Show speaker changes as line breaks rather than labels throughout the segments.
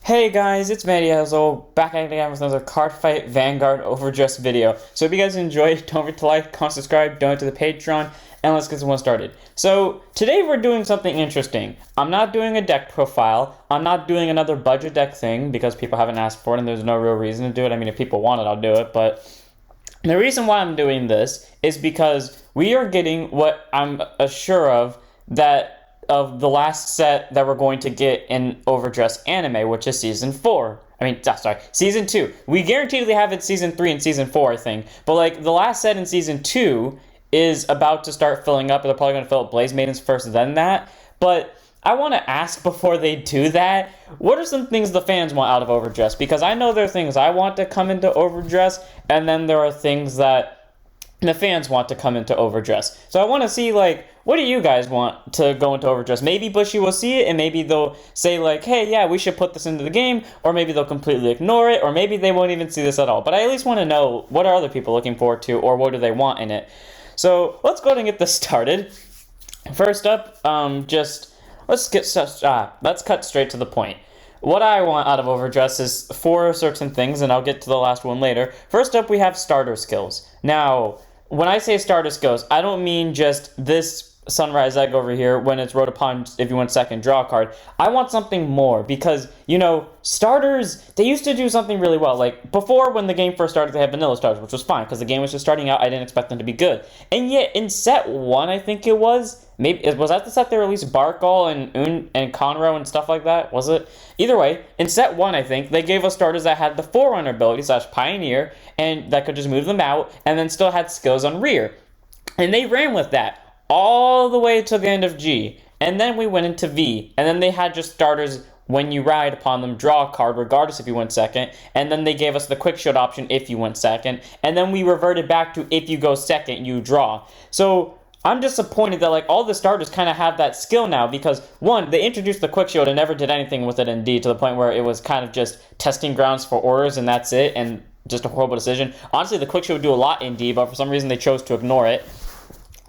Hey guys, it's Matty Hazel, back at it again with another Card Fight Vanguard overdress video. So if you guys enjoyed, don't forget to like, comment, subscribe, donate to the Patreon, and let's get this one started. So today we're doing something interesting. I'm not doing a deck profile, I'm not doing another budget deck thing because people haven't asked for it and there's no real reason to do it. I mean, if people want it, I'll do it, but the reason why I'm doing this is because we are getting what I'm sure of the last set that we're going to get in overdress anime, which is season 4. Season 2. We guaranteedly have it season 3 and season 4, I think. But like the last set in season 2 is about to start filling up. They're probably going to fill up Blaze Maidens first, then that. But I want to ask before they do that, what are some things the fans want out of overdress? Because I know there are things I want to come into overdress, and then there are things that the fans want to come into overdress. So I want to see, like, what do you guys want to go into overdress? Maybe Bushy will see it and maybe they'll say like, hey, yeah, we should put this into the game, or maybe they'll completely ignore it, or maybe they won't even see this at all. But I at least want to know, what are other people looking forward to, or what do they want in it? So let's go ahead and get this started. First up, let's cut straight to the point. What I want out of overdress is 4 certain things, and I'll get to the last one later. First up, we have starter skills. Now, when I say starter skills, I don't mean just this Sunrise Egg over here when it's wrote upon if you want second draw a card. I want something more because, you know, starters, they used to do something really well. Like, before when the game first started, they had vanilla starters, which was fine because the game was just starting out. I didn't expect them to be good. And yet, in set 1, I think it was, was that the set they released Barkle and Conroe and stuff like that? Was it? Either way, in set 1, I think, they gave us starters that had the Forerunner ability / Pioneer, and that could just move them out, and then still had skills on rear. And they ran with that all the way to the end of G. And then we went into V, and then they had just starters when you ride upon them, draw a card regardless if you went second, and then they gave us the quick shot option if you went second, and then we reverted back to if you go second, you draw. So I'm disappointed that like all the starters kind of have that skill now because, one, they introduced the quick shield and never did anything with it in D to the point where it was kind of just testing grounds for orders and that's it, and just a horrible decision. Honestly, the quick shield would do a lot in D, but for some reason they chose to ignore it.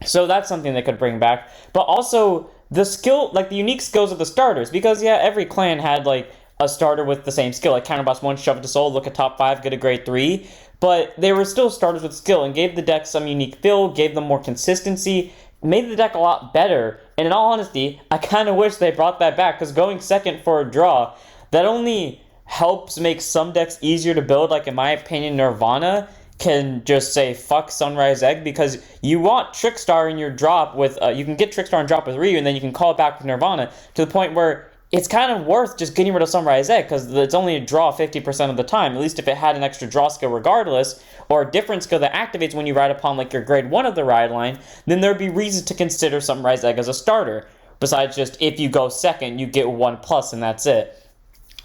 So that's something they could bring back. But also the skill, like the unique skills of the starters, because yeah, every clan had like a starter with the same skill, like Counterboss 1, Shove it to Soul, look at top 5, get a grade 3. But they were still starters with skill and gave the deck some unique feel, gave them more consistency, made the deck a lot better. And in all honesty, I kind of wish they brought that back because going second for a draw, that only helps make some decks easier to build. Like in my opinion, Nirvana can just say fuck Sunrise Egg because you want Trickstar in your drop with you can get Trickstar and drop with Ryu and then you can call it back with Nirvana to the point where it's kind of worth just getting rid of Sunrise Egg because it's only a draw 50% of the time, at least if it had an extra draw skill regardless, or a different skill that activates when you ride upon like your grade 1 of the ride line, then there'd be reason to consider Sunrise Egg as a starter. Besides just if you go second, you get 1+ and that's it.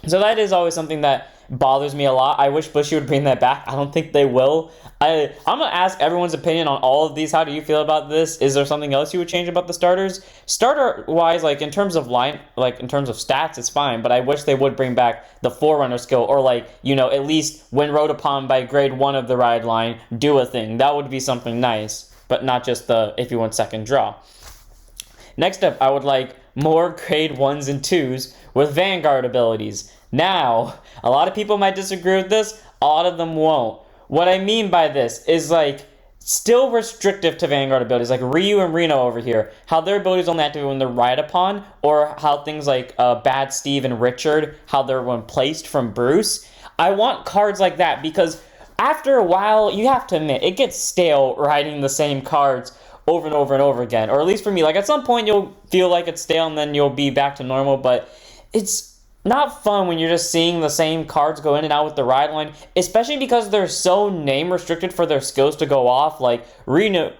So that is always something that bothers me a lot. I wish Bushy would bring that back. I don't think they will. I'm going to ask everyone's opinion on all of these. How do you feel about this? Is there something else you would change about the starters? Starter-wise, like in terms of in terms of stats, it's fine, but I wish they would bring back the Forerunner skill or like, you know, at least when rode upon by grade 1 of the ride line, do a thing. That would be something nice, but not just the if you want second draw. Next up, I would like more grade 1s and 2s with Vanguard abilities. Now, a lot of people might disagree with this, a lot of them won't. What I mean by this is like still restrictive to Vanguard abilities, like Ryu and Reno over here, how their abilities only activate when they're ride upon, or how things like Bad Steve and Richard, how they're when placed from Bruce. I want cards like that because after a while, you have to admit, it gets stale riding the same cards over and over and over again, or at least for me. Like at some point you'll feel like it's stale and then you'll be back to normal, but it's not fun when you're just seeing the same cards go in and out with the ride line, especially because they're so name restricted for their skills to go off. Like Reno,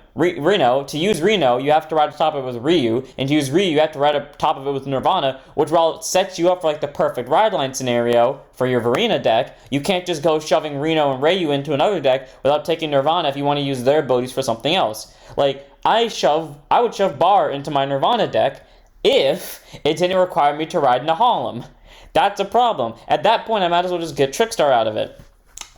to use Reno, you have to ride on top of it with Ryu, and to use Ryu, you have to ride on top of it with Nirvana, which while it sets you up for like the perfect ride line scenario for your Varina deck, you can't just go shoving Reno and Ryu into another deck without taking Nirvana if you want to use their abilities for something else. Like I would shove Bar into my Nirvana deck if it didn't require me to ride into Harlem. That's a problem. At that point, I might as well just get Trickstar out of it.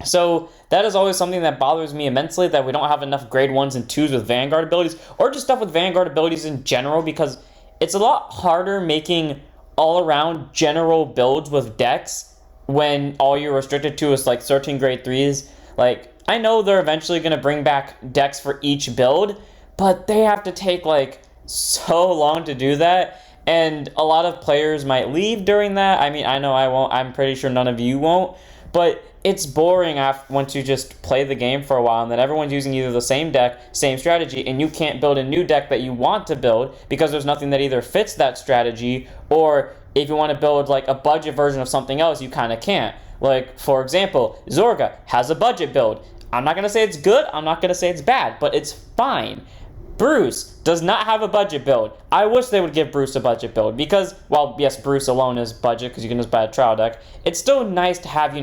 So that is always something that bothers me immensely, that we don't have enough grade 1s and 2s with Vanguard abilities, or just stuff with Vanguard abilities in general, because it's a lot harder making all-around general builds with decks when all you're restricted to is like certain grade 3s. Like, I know they're eventually going to bring back decks for each build, but they have to take like so long to do that, and a lot of players might leave during that. I mean, I know I won't. I'm pretty sure none of you won't, but it's boring once you just play the game for a while and then everyone's using either the same deck, same strategy, and you can't build a new deck that you want to build because there's nothing that either fits that strategy, or if you want to build like a budget version of something else, you kind of can't. Like, for example, Zorga has a budget build. I'm not going to say it's good, I'm not going to say it's bad, but it's fine. Bruce does not have a budget build. I wish they would give Bruce a budget build because, well, yes, Bruce alone is budget because you can just buy a trial deck. It's still nice to have,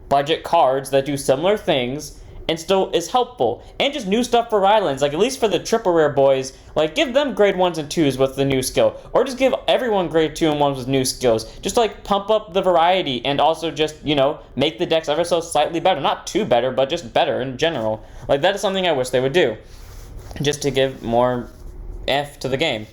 budget cards that do similar things and still is helpful. And just new stuff for islands, like at least for the triple rare boys, like give them grade 1s and 2s with the new skill. Or just give everyone grade 2 and 1s with new skills. Just like pump up the variety and also just, make the decks ever so slightly better. Not too better, but just better in general. Like that is something I wish they would do. Just to give more F to the game.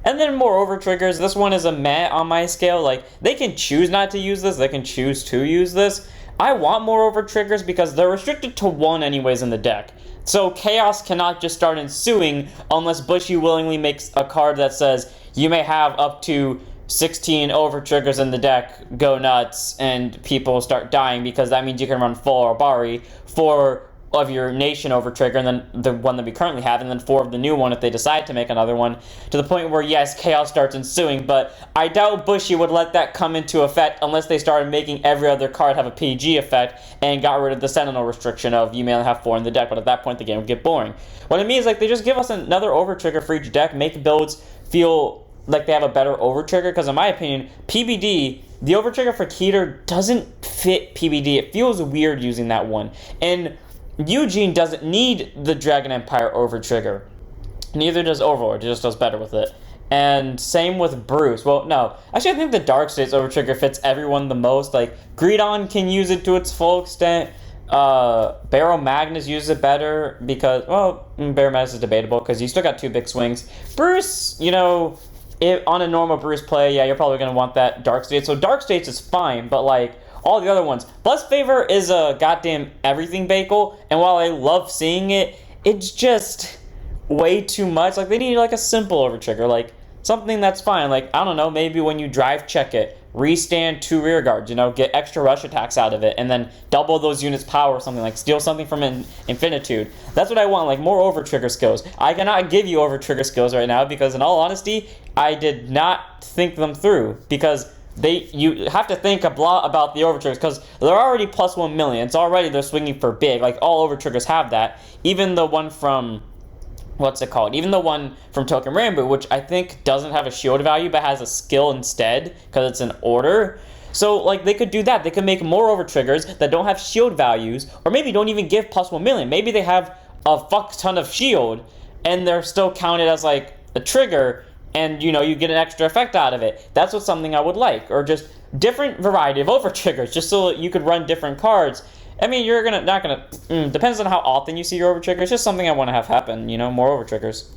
And then more over triggers. This one is a meh on my scale. Like, they can choose not to use this. They can choose to use this. I want more over triggers because they're restricted to 1 anyways in the deck. So Chaos cannot just start ensuing unless Bushy willingly makes a card that says you may have up to 16 over triggers in the deck, go nuts, and people start dying because that means you can run full Arbari, 4 of your nation over trigger, and then the one that we currently have, and then 4 of the new one if they decide to make another one, to the point where, yes, Chaos starts ensuing, but I doubt Bushy would let that come into effect unless they started making every other card have a PG effect and got rid of the Sentinel restriction of you may only have 4 in the deck, but at that point the game would get boring. What I mean is, like, they just give us another over trigger for each deck, make builds feel like they have a better over trigger, because in my opinion, PBD, the over trigger for Keter doesn't fit PBD. It feels weird using that one. And Eugene doesn't need the Dragon Empire over trigger. Neither does Overlord. It just does better with it. And same with Bruce. Well, no. Actually, I think the Dark States over trigger fits everyone the most. Like, Greedon can use it to its full extent. Barrow Magnus uses it better because, well, Barrow Magnus is debatable because you still got 2 big swings. Bruce, on a normal Bruce play, yeah, you're probably going to want that Dark States. So Dark States is fine, but like, all the other ones. Blessed Favor is a goddamn everything bagel, and while I love seeing it, it's just way too much. Like, they need like a simple over trigger, like something that's fine. Like, I don't know, maybe when you drive check it, restand 2 rear guards, get extra rush attacks out of it, and then double those units' power or something, like steal something from Infinitude. That's what I want, like more over trigger skills. I cannot give you over trigger skills right now because, in all honesty, I did not think them through, because you have to think a lot about the over triggers because they're already plus 1 million. It's already they're swinging for big. Like, all over triggers have that. Even the one from, what's it called? Even the one from Token Rainbow, which I think doesn't have a shield value but has a skill instead because it's an order. So, like, they could do that. They could make more over triggers that don't have shield values, or maybe don't even give plus 1 million. Maybe they have a fuck ton of shield and they're still counted as like a trigger, and you get an extra effect out of it. That's what's something I would like. Or just different variety of over triggers, just so you could run different cards. I mean, you're not gonna depends on how often you see your over triggers. Just something I want to have happen, more over triggers.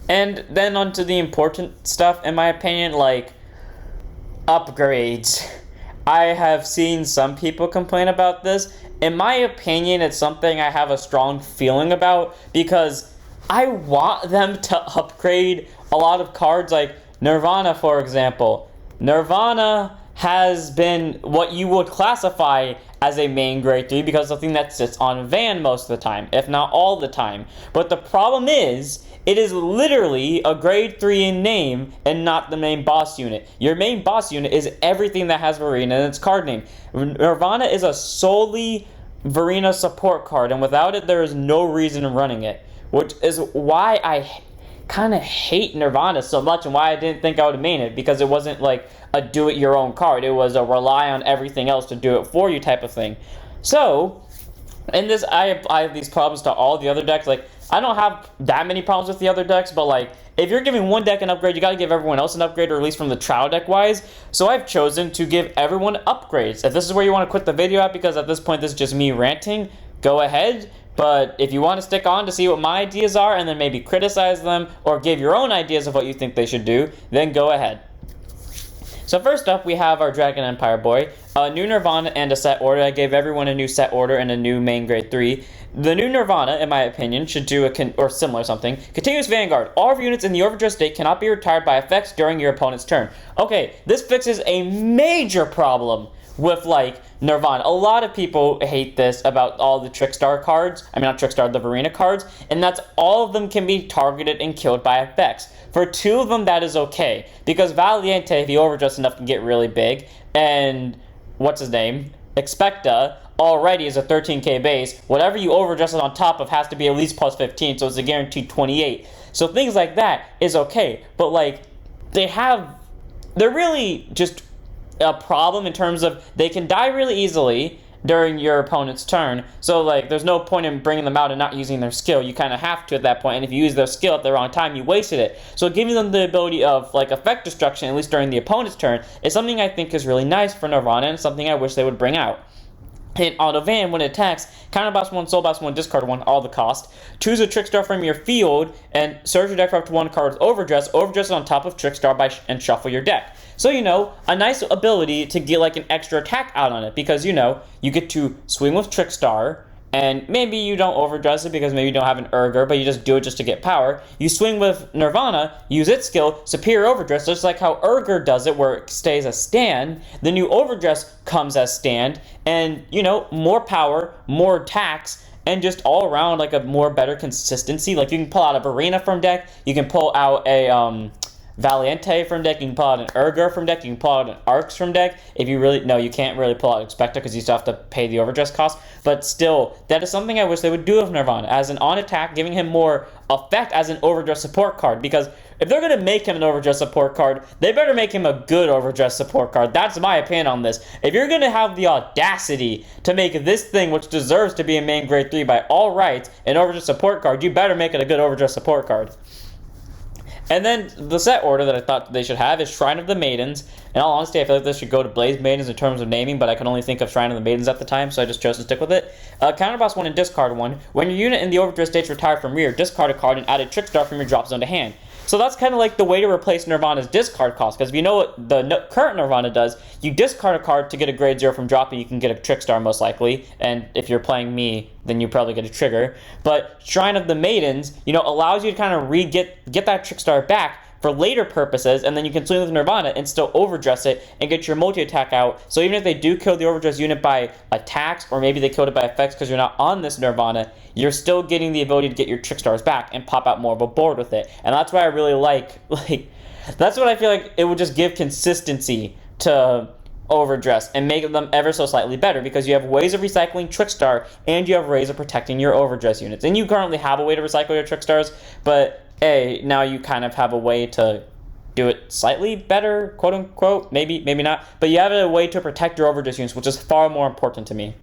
And then onto the important stuff, in my opinion, like upgrades. I have seen some people complain about this. In my opinion, it's something I have a strong feeling about, because I want them to upgrade a lot of cards, like Nirvana, for example. Nirvana has been what you would classify as a main grade 3 because the thing that sits on Van most of the time, if not all the time. But the problem is, it is literally a grade 3 in name and not the main boss unit. Your main boss unit is everything that has Verena in its card name. Nirvana is a solely Verena support card, and without it, there is no reason in running it. Which is why I kind of hate Nirvana so much, and why I didn't think I would main it, because it wasn't like a do-it-your-own card. It was a rely on everything else to do it for you type of thing. So, in this, I have these problems to all the other decks. Like, I don't have that many problems with the other decks, but like, if you're giving one deck an upgrade, you gotta give everyone else an upgrade, or at least from the trial deck wise. So I've chosen to give everyone upgrades. If this is where you want to quit the video at, because at this point this is just me ranting, go ahead. But if you want to stick on to see what my ideas are and then maybe criticize them or give your own ideas of what you think they should do, then go ahead. So first up, we have our Dragon Empire boy, a new Nirvana and a set order. I gave everyone a new set order and a new main grade 3. The new Nirvana, in my opinion, should do or similar something. Continuous Vanguard. All of your units in the overdress state cannot be retired by effects during your opponent's turn. Okay, this fixes a major problem with, like, Nirvana. A lot of people hate this about all the Trickstar cards. I mean, not Trickstar, the Verena cards. And that's all of them can be targeted and killed by effects. For 2 of them, that is okay. Because Valiente, if you overdress enough, can get really big. And, what's his name? Expecta already is a 13k base. Whatever you overdress it on top of has to be at least plus 15, so it's a guaranteed 28. So things like that is okay. But, like, they're really just a problem in terms of they can die really easily during your opponent's turn. So, like, there's no point in bringing them out and not using their skill. You kind of have to at that point, and if you use their skill at the wrong time, you wasted it. So giving them the ability of, like, effect destruction, at least during the opponent's turn, is something I think is really nice for Nirvana and something I wish they would bring out. In Auto Van, when it attacks, counter blast 1, soul blast 1, discard 1, all the cost. Choose a Trickstar from your field and search your deck for up to 1 card with overdress. Overdress it on top of Trickstar and shuffle your deck. So, you know, a nice ability to get, like, an extra attack out on it because, you know, you get to swing with Trickstar, and maybe you don't overdress it because maybe you don't have an Urger, but you just do it just to get power. You swing with Nirvana, use its skill, Superior Overdress, just like how Urger does it, where it stays as stand. The new Overdress comes as stand, and, you know, more power, more attacks, and just all around, like, a more better consistency. Like, you can pull out a Verena from deck, you can pull out a, Valiente from deck, you can pull out an Urger from deck, you can pull out an Arcs from deck. If you really, no, you can't really pull out Expecta because you still have to pay the overdress cost. But still, that is something I wish they would do with Nirvana. As an on attack, giving him more effect as an overdress support card. Because if they're going to make him an overdress support card, they better make him a good overdress support card. That's my opinion on this. If you're going to have the audacity to make this thing, which deserves to be a main grade 3 by all rights, an overdress support card, you better make it a good overdress support card. And then the set order that I thought they should have is Shrine of the Maidens. In all honesty, I feel like this should go to Blaze Maidens in terms of naming, but I can only think of Shrine of the Maidens at the time, so I just chose to stick with it. Counterboss 1 and discard 1. When your unit in the overdress state's retired from rear, discard a card and add a Trickstar from your drop zone to hand. So that's kind of like the way to replace Nirvana's discard cost, because if you know what the current Nirvana does, you discard a card to get a grade 0 from dropping, you can get a Trickstar most likely, and if you're playing me, then you probably get a trigger. But Shrine of the Maidens, you know, allows you to kind of get that Trickstar back for later purposes, and then you can swing with Nirvana and still overdress it and get your multi-attack out. So even if they do kill the overdress unit by attacks, or maybe they killed it by effects because you're not on this Nirvana, you're still getting the ability to get your Trickstars back and pop out more of a board with it. And that's why I really like, that's what I feel like it would just give consistency to overdress and make them ever so slightly better, because you have ways of recycling Trickstar and you have ways of protecting your overdress units. And you currently have a way to recycle your Trickstars, but now you kind of have a way to do it slightly better, quote unquote, maybe not, but you have a way to protect your overdress units, which is far more important to me.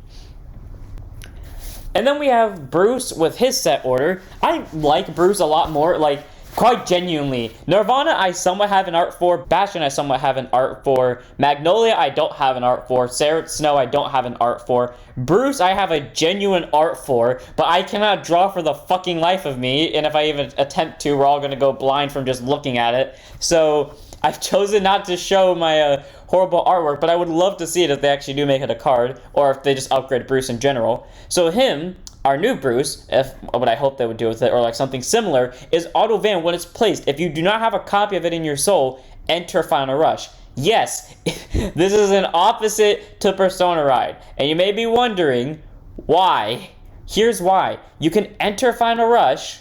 And then we have Bruce with his set order. I like Bruce a lot more, like, quite genuinely. Nirvana I somewhat have an art for. Bastion I somewhat have an art for. Magnolia I don't have an art for. Seraph Snow I don't have an art for. Bruce I have a genuine art for, but I cannot draw for the fucking life of me, and if I even attempt to, we're all gonna go blind from just looking at it. So I've chosen not to show my horrible artwork, but I would love to see it if they actually do make it a card, or if they just upgrade Bruce in general. So him, our new Bruce, what I hope they would do with it, or like something similar, is Auto Van when it's placed. If you do not have a copy of it in your soul, enter Final Rush. Yes, this is an opposite to Persona Ride. And you may be wondering, why? Here's why. You can enter Final Rush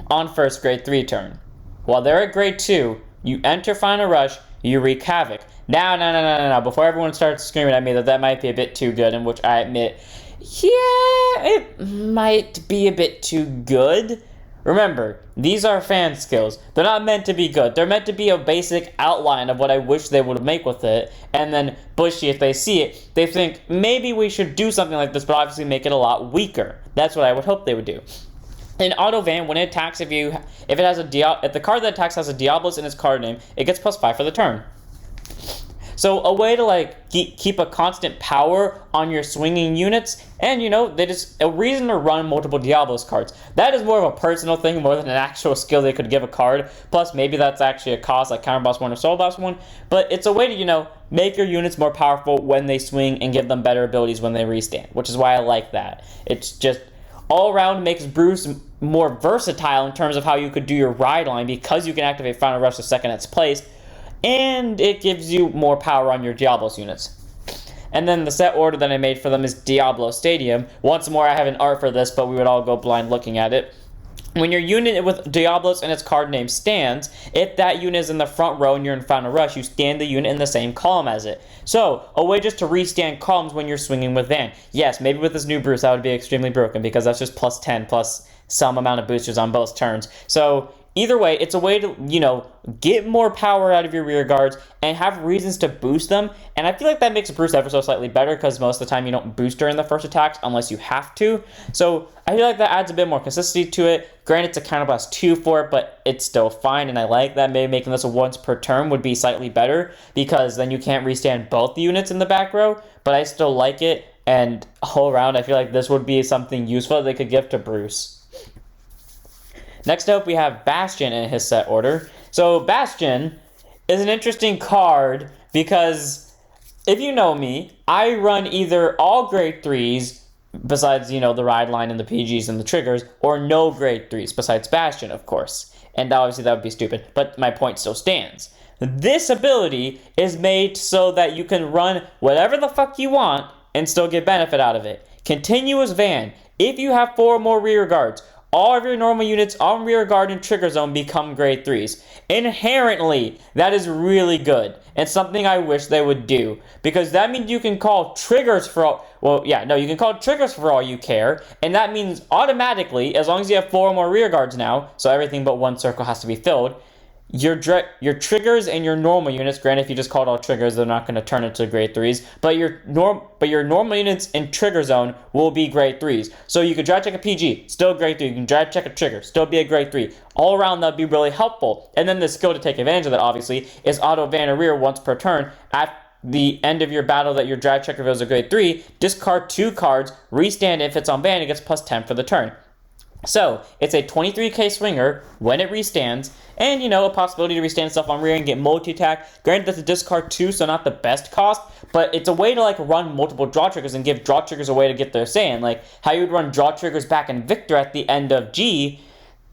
on first grade 3 turn. While they're at grade 2, you enter Final Rush, you wreak havoc. Now, before everyone starts screaming at me that might be a bit too good, in which I admit, yeah, it might be a bit too good. Remember, these are fan skills. They're not meant to be good. They're meant to be a basic outline of what I wish they would make with it. And then Bushy, if they see it, they think, maybe we should do something like this, but obviously make it a lot weaker. That's what I would hope they would do. In Auto Van, when it attacks, if the card that attacks has a Diablos in its card name, it gets +5 for the turn. So a way to like keep a constant power on your swinging units, and they just a reason to run multiple Diablos cards. That is more of a personal thing more than an actual skill they could give a card. Plus maybe that's actually a cost like Counter Boss 1 or Soul Boss 1, but it's a way to make your units more powerful when they swing and give them better abilities when they restand, which is why I like that. It's just all around makes Bruce more versatile in terms of how you could do your ride line because you can activate Final Rush the second it's placed, and it gives you more power on your Diablos units. And then the set order that I made for them is Diablo Stadium. Once more, I have an art for this, but we would all go blind looking at it. When your unit with Diablos and its card name stands, if that unit is in the front row and you're in Final Rush, you stand the unit in the same column as it. So, a way just to restand columns when you're swinging with Van. Yes, maybe with this new Bruce that would be extremely broken because that's just plus 10 plus some amount of boosters on both turns. So, either way, it's a way to, get more power out of your rear guards and have reasons to boost them. And I feel like that makes Bruce ever so slightly better because most of the time you don't boost during the first attacks unless you have to. So I feel like that adds a bit more consistency to it. Granted, it's a Counter Blast 2 for it, but it's still fine. And I like that. Maybe making this a once per turn would be slightly better because then you can't restand both the units in the back row. But I still like it. And all around, I feel like this would be something useful they could give to Bruce. Next up, we have Bastion in his set order. So Bastion is an interesting card because if you know me, I run either all grade 3s, besides, the ride line and the PGs and the triggers, or no grade 3s, besides Bastion, of course. And obviously that would be stupid, but my point still stands. This ability is made so that you can run whatever the fuck you want and still get benefit out of it. Continuous Van. If you have 4 or more rear guards, all of your normal units on rear guard and trigger zone become grade 3s. Inherently, that is really good. And something I wish they would do. Because that means you can call triggers for all... you can call triggers for all you care. And that means automatically, as long as you have 4 or more rear guards now, so everything but one circle has to be filled, your triggers and your normal units, granted if you just called all triggers, they're not going to turn into grade 3s, but your normal units in trigger zone will be grade 3s. So you could drive check a PG, still grade 3. You can drive check a trigger, still be a grade 3. All around that'd be really helpful. And then the skill to take advantage of that obviously is auto van or rear once per turn. At the end of your battle that your drive check reveals a grade 3, discard 2 cards, restand if it's on van, it gets plus 10 for the turn. So, it's a 23k swinger when it restands, and a possibility to restand stuff on rear and get multi-attack. Granted, that's a discard 2, so not the best cost, but it's a way to run multiple draw triggers and give draw triggers a way to get their say in. Like how you would run draw triggers back in Victor at the end of G,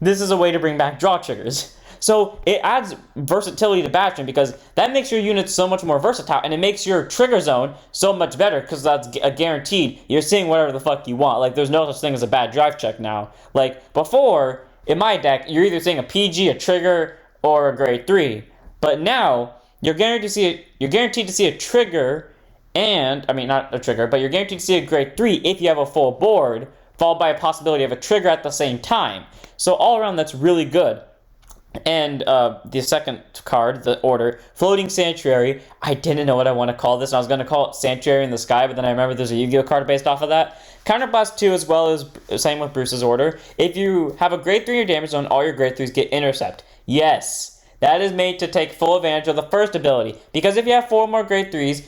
this is a way to bring back draw triggers. So it adds versatility to Bastion because that makes your units so much more versatile, and it makes your trigger zone so much better because that's a guaranteed. You're seeing whatever the fuck you want. Like there's no such thing as a bad drive check now. Like before, in my deck, you're either seeing a PG, a trigger, or a grade 3. But now you're guaranteed to see a trigger, not a trigger, but you're guaranteed to see a grade 3 if you have a full board, followed by a possibility of a trigger at the same time. So all around, that's really good. And the second card, the order, Floating Sanctuary. I didn't know what I want to call this. I was going to call it Sanctuary in the Sky, but then I remember there's a Yu-Gi-Oh card based off of that. Counter Blast 2 as well as same with Bruce's order. If you have a grade 3 in your damage zone, all your grade 3s get Intercept. Yes, that is made to take full advantage of the first ability. Because if you have 4 more grade 3s,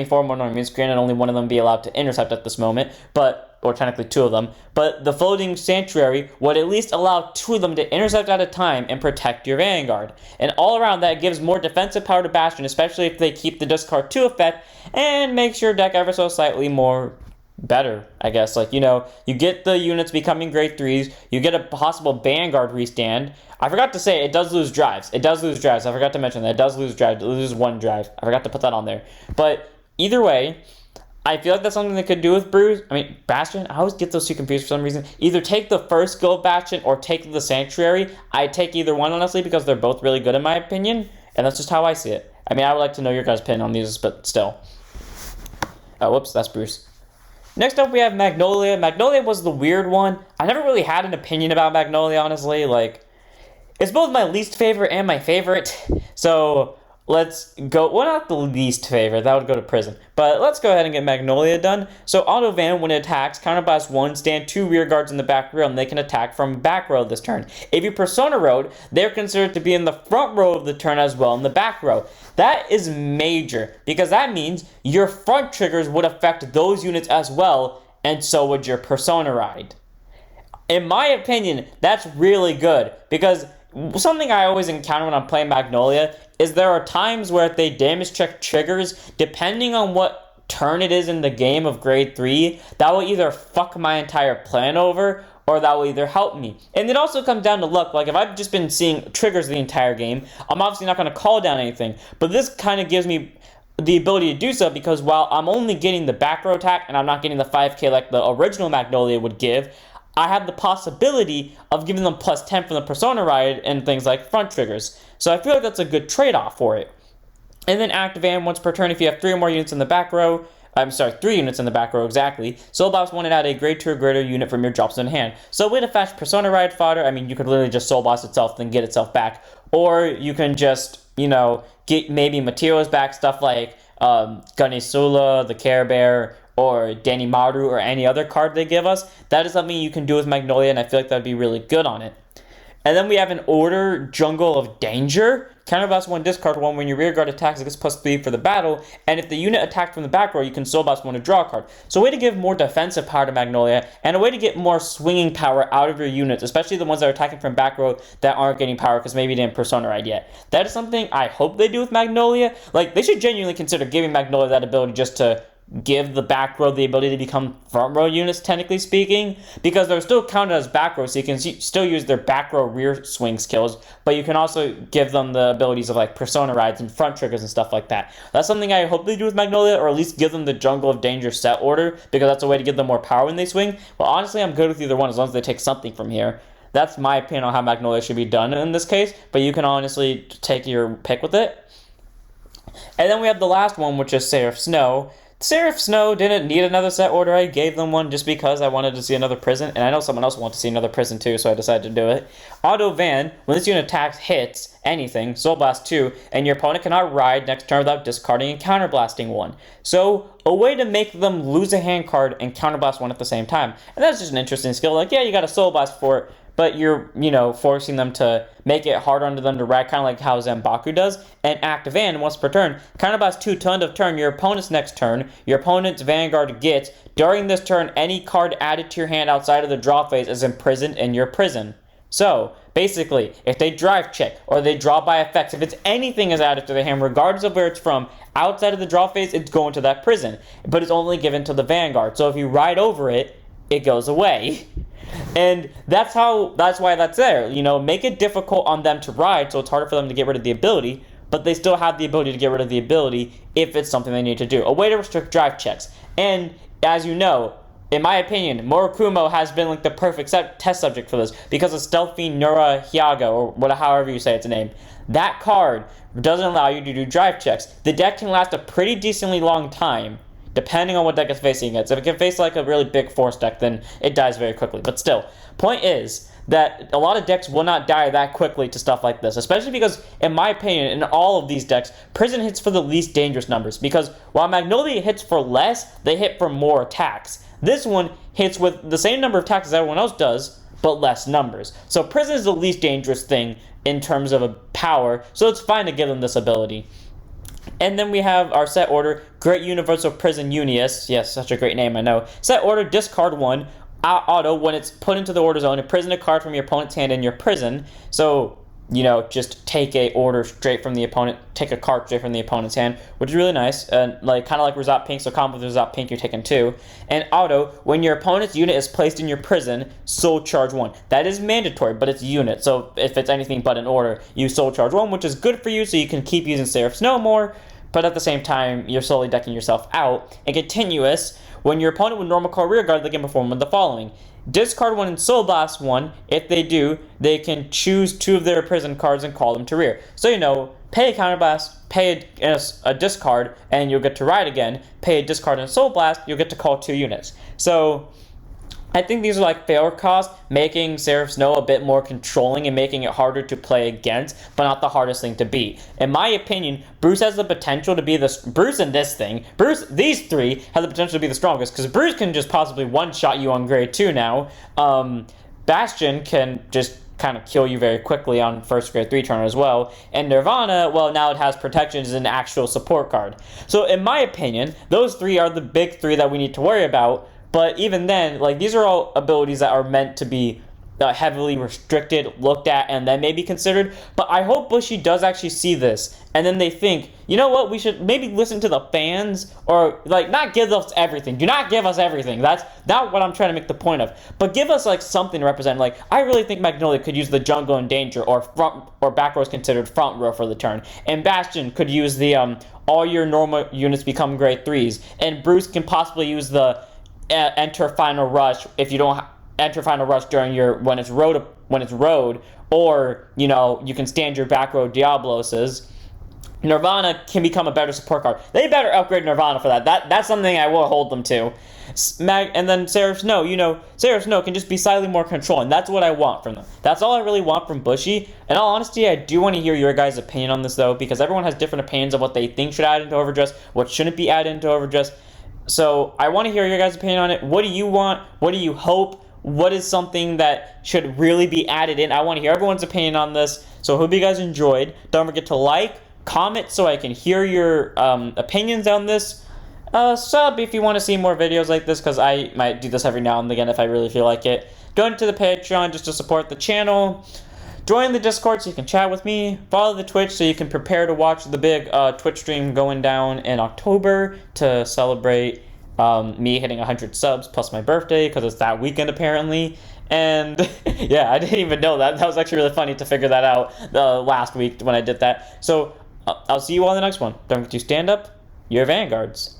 4 more normal units, granted only one of them be allowed to intercept at this moment, or technically 2 of them, but the Floating Sanctuary would at least allow 2 of them to intercept at a time and protect your Vanguard. And all around that gives more defensive power to Bastion, especially if they keep the discard 2 effect, and makes your deck ever so slightly more better, I guess. You get the units becoming grade 3s, you get a possible Vanguard restand. I forgot to say, it does lose drives. I forgot to mention that. It does lose drives. It loses 1 drive. I forgot to put that on there. But either way, I feel like that's something they could do with Bastion. I always get those 2 confused for some reason. Either take the first skill of Bastion or take the Sanctuary. I take either one, honestly, because they're both really good in my opinion. And that's just how I see it. I would like to know your guys' opinion on these, but still. Whoops, that's Bruce. Next up, we have Magnolia. Magnolia was the weird one. I never really had an opinion about Magnolia, honestly. It's both my least favorite and my favorite. So, let's go, well, not the least favorite, that would go to prison, but let's go ahead and get Magnolia done. So Auto Van, when it attacks, counterblast 1, stand 2 rear guards in the back row, and they can attack from back row this turn. If you Persona Road, they're considered to be in the front row of the turn as well in the back row. That is major, because that means your front triggers would affect those units as well, and so would your Persona Ride. In my opinion, that's really good, because something I always encounter when I'm playing Magnolia is there are times where if they damage check triggers, depending on what turn it is in the game of grade 3, that will either fuck my entire plan over, or that will either help me. And it also comes down to luck. Like, if I've just been seeing triggers the entire game, I'm obviously not going to call down anything. But this kind of gives me the ability to do so, because while I'm only getting the back row attack, and I'm not getting the 5k like the original Magnolia would give, I have the possibility of giving them plus 10 from the Persona Ride and things like front triggers. So I feel like that's a good trade-off for it. And then Active Van, once per turn, if you have 3 or more units in the back row, 3 units in the back row exactly, Soul Blast 1 and add a grade 2 or greater unit from your drops in hand. So way to fetch Persona Ride fodder, I mean, you could literally just Soul Blast itself, then get itself back. Or you can just, get maybe materials back, stuff like Ganesula, the Care Bear, or Danny Maru, or any other card they give us. That is something you can do with Magnolia, and I feel like that would be really good on it. And then we have an Order Jungle of Danger. Counterblast 1, discard 1. When your rear guard attacks, it gets plus 3 for the battle. And if the unit attacked from the back row, you can Soul Blast 1 to draw a card. So a way to give more defensive power to Magnolia, and a way to get more swinging power out of your units, especially the ones that are attacking from back row that aren't getting power because maybe they didn't Persona Ride yet. That is something I hope they do with Magnolia. Like, they should genuinely consider giving Magnolia that ability just to give the back row the ability to become front row units, technically speaking, because they're still counted as back row, so you can still use their back row rear swing skills, but you can also give them the abilities of like Persona Rides and front triggers and stuff like that. That's something I hope they do with Magnolia, or at least give them the Jungle of Danger set order, because that's a way to give them more power when they swing. But honestly, I'm good with either one as long as they take something from here. That's my opinion on how Magnolia should be done in this case, but you can honestly take your pick with it. And then we have the last one, which is Seraph Snow. Seraph Snow didn't need another set order. I gave them one just because I wanted to see another prison, and I know someone else wanted to see another prison too, so I decided to do it. Auto Van, when this unit attacks, hits anything, Soul Blast 2, and your opponent cannot ride next turn without discarding and counterblasting 1. So, a way to make them lose a hand card and counterblast 1 at the same time. And that's just an interesting skill. Like, yeah, you got a Soul Blast for it, but you're, forcing them to make it harder on them to ride, kind of like how Zanbaku does. And Active Van, once per turn, counterblast 2 to end of turn, your opponent's next turn, your opponent's Vanguard gets, during this turn, any card added to your hand outside of the draw phase is imprisoned in your prison. So, basically, if they drive check, or they draw by effects, if it's anything is added to their hand, regardless of where it's from, outside of the draw phase, it's going to that prison. But it's only given to the Vanguard. So if you ride over it, it goes away. And that's why that's there. Make it difficult on them to ride, so it's harder for them to get rid of the ability, but they still have the ability to get rid of the ability if it's something they need to do. A way to restrict drive checks. And, as you know, in my opinion, Morokumo has been like the perfect test subject for this, because of Stealthy Nura Hyaga, or however you say its name. That card doesn't allow you to do drive checks. The deck can last a pretty decently long time, depending on what deck it's facing against. If it can face like a really big force deck, then it dies very quickly. But still, point is that a lot of decks will not die that quickly to stuff like this, especially because, in my opinion, in all of these decks, Prison hits for the least dangerous numbers, because while Magnolia hits for less, they hit for more attacks. This one hits with the same number of attacks as everyone else does, but less numbers. So Prison is the least dangerous thing in terms of a power, so it's fine to give them this ability. And then we have our set order, Great Universal Prison Unius. Yes, such a great name, I know. Set order, discard 1. Auto, when it's put into the order zone, imprison a card from your opponent's hand in your prison. So, just take a order straight from the opponent, take a card straight from the opponent's hand, which is really nice. And kind of like Razat Pink, so combo with Razat Pink, you're taking 2. And auto, when your opponent's unit is placed in your prison, soul charge 1. That is mandatory, but it's unit. So if it's anything but an order, you soul charge 1, which is good for you, so you can keep using Seraph Snow more, but at the same time, you're slowly decking yourself out. And continuous, when your opponent with normal card rear guard, they can perform with the following. Discard 1 and Soul Blast 1. If they do, they can choose 2 of their prison cards and call them to rear. So, pay a Counterblast, pay a discard, and you'll get to ride again. Pay a discard and Soul Blast, you'll get to call 2 units. So, I think these are like fair costs, making Seraph Snow a bit more controlling and making it harder to play against, but not the hardest thing to beat. In my opinion, Bruce has the potential to be Bruce and this thing. These three have the potential to be the strongest, because Bruce can just possibly one-shot you on grade 2 now. Bastion can just kind of kill you very quickly on first grade 3 turn as well. And Nirvana, well, now it has protection as an actual support card. So in my opinion, those three are the big three that we need to worry about. But even then, like, these are all abilities that are meant to be heavily restricted, looked at, and then maybe considered. But I hope Bushy does actually see this, and then they think, you know what, we should maybe listen to the fans, or, like, not give us everything. Do not give us everything. That's not what I'm trying to make the point of. But give us, like, something to represent. Like, I really think Magnolia could use the jungle in danger, or back row is considered front row for the turn. And Bastion could use the, all your normal units become grade 3s. And Bruce can possibly use the enter final rush if you don't enter final rush during your when it's road, or you know, you can stand your back row Diabloses. Nirvana can become a better support card. They better upgrade Nirvana for that. That's something I will hold them to. And then Seraph Snow, you know, Seraph Snow can just be slightly more controlling. That's what I want from them. That's all I really want from Bushy. In all honesty, I do want to hear your guys' opinion on this though, because everyone has different opinions of what they think should add into overdress, what shouldn't be added into overdress. So I want to hear your guys' opinion on it. What do you want? What do you hope? What is something that should really be added in? I want to hear everyone's opinion on this. So I hope you guys enjoyed. Don't forget to like, comment so I can hear your opinions on this. Sub if you want to see more videos like this, because I might do this every now and again if I really feel like it. Donate to the Patreon just to support the channel. Join the Discord so you can chat with me. Follow the Twitch so you can prepare to watch the big Twitch stream going down in October to celebrate me hitting 100 subs plus my birthday, because it's that weekend apparently. And yeah, I didn't even know that. That was actually really funny to figure that out last week when I did that. So I'll see you all in the next one. Don't forget to stand up your vanguards.